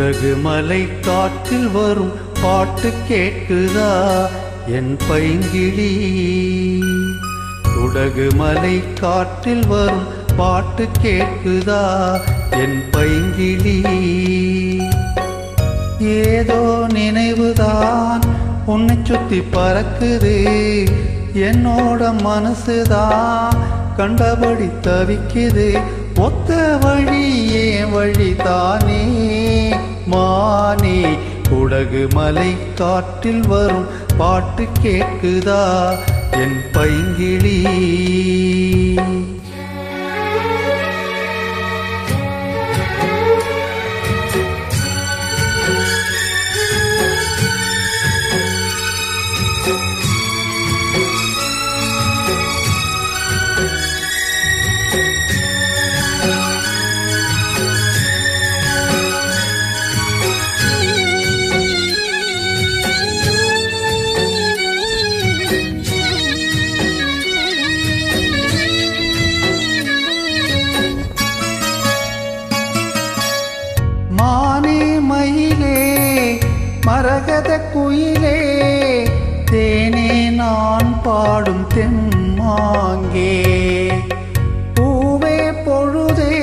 குடகு மலை காற்றில் வரும் பாட்டு கேட்குதா என் பைங்கிளி? குடகு மலை காற்றில் வரும் பாட்டு கேட்குதா என் பைங்கிளி? ஏதோ நினைவுதான் உன்னை சுத்தி பறக்குது, என்னோட மனசுதான் கண்டபடி தவிக்குது. ஒத்த வழி ஏன் வழிதானே மானே? குடகு மலை காற்றில் வரும் பாட்டு கேட்குதா என் பைங்கிளி? மரகத குயிலே தேனே நான் பாடும் தெம்மாங்கே, பூவே பொழுதே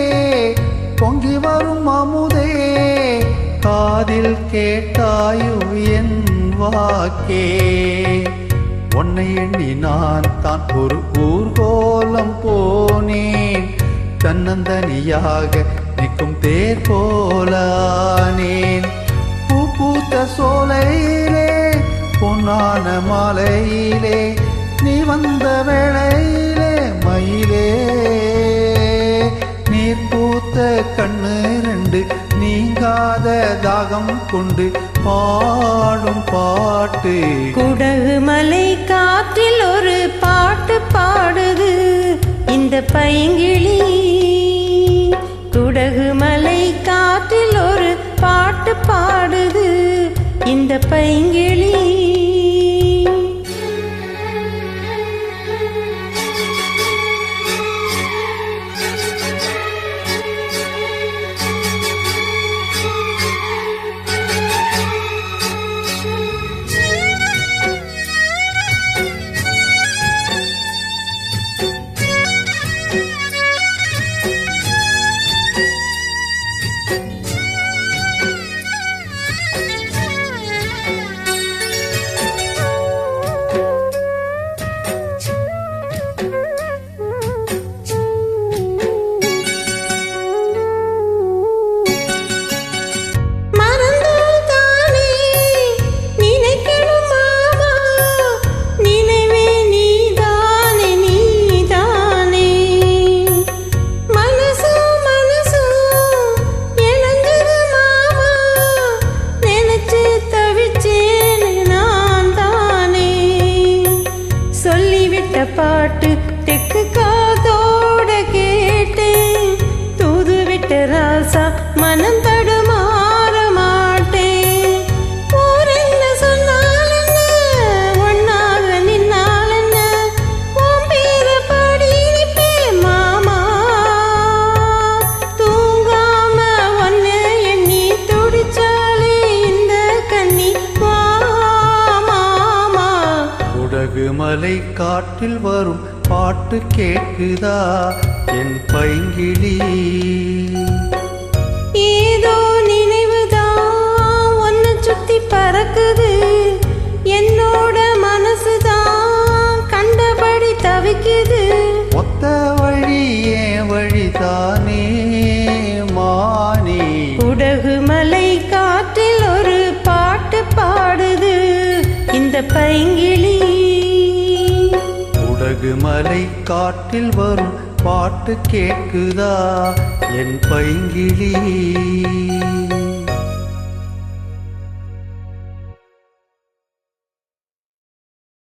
பொங்கி வரும் அமுதே காதில் கேட்டாயோ என் வாக்கே? உன்னை எண்ணி நான் தான் ஒரு ஊர்கோலம் போனேன், தன்னந்தனியாக நிற்கும் தேர் போலானேன். பூத்த சோலையிலே பொன்னான மாலையிலே நீ வந்த வேளையிலே மயிலே, நீர் பூத்த கண்ணு ரெண்டு நீங்காத தாகம் கொண்டு பாடும் பாட்டு. குடகு மலை காற்றில் ஒரு பாட்டு பாடுது இந்த பைங்கிளி. குடகு மலை காற்றில் ஒரு பாட்டு பாடுது இந்த பைங்கிளி. பாட்டு தெக்கு காதோட கேட்டேன், தூது விட்ட ராசா மனம் தடுமாற மாட்டேன். ஊர் என்ன சொன்னால் என்ன, ஒன்னாக நின்னால் என்ன, உன் பேர பாடி நிற்பேன் மாமா. தூங்காம ஒன்னு எண்ணி துடிச்சாலே இந்த கண்ணி வா மாமா. குடகு மலை காற்றில் வரும் பாட்டு கேட்குதா என் பைங்கிளி? ஏதோ நினைவுதான் ஒன்னு சுத்தி பறக்குது, என்னோட மனசுதான் கண்டபடி தவிக்குது. ஒத்த வழி ஏன் வழிதானே மானே? குடகு மலை காற்றில் ஒரு பாட்டு பாடுது இந்த பைங்கிளி. குடகு மலை காற்றில் வரும் பாட்டு கேட்குதா என் பைங்கிளி?